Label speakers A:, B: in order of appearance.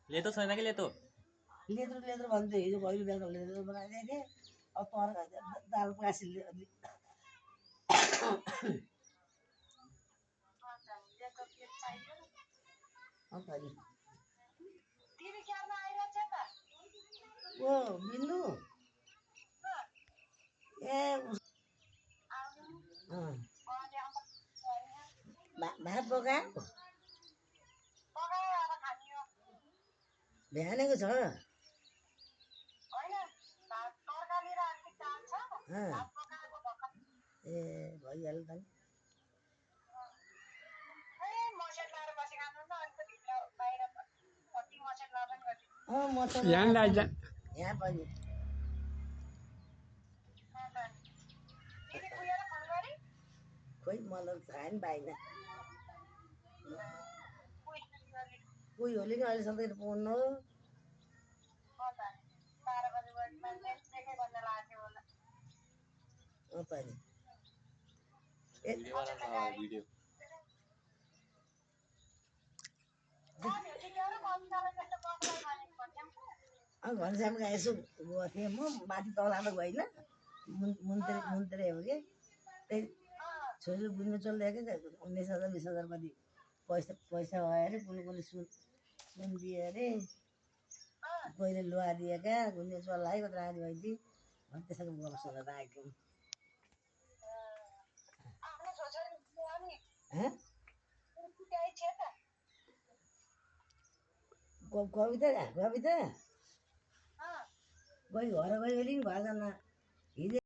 A: ले तो सोना के ले तो
B: लेदर भन्थे हिजो भैलो बिहाको लेदर बनाइदिएको थिएँ अब तर्का दाल कासीले अलि ओ बिन्दु ए भात पकाएको बिहानेको छ ए भइहाल्यो त यहाँ पनि खोइ मलाई थाहा नि पाइनँ कोही होली नि अहिलेसम्म त फोन हो पनि
A: वीडियो
B: घनश्यामका यसो गएको थिएँ म माथि तलाएर गइनँ मुन्त्रे हो कि त्यही छोरी बुझ्नु चलिदिएको क्या 19,000 20,000 कति पैसा भयो अरे कुनै सुन दियो अरे पहिले लुहा दिएका गुन्ने चल्लायो कत्र आदि भइदिए त्यसरी गफ सुनेर आएको कविता गई घर गयो नि घरजना हिजो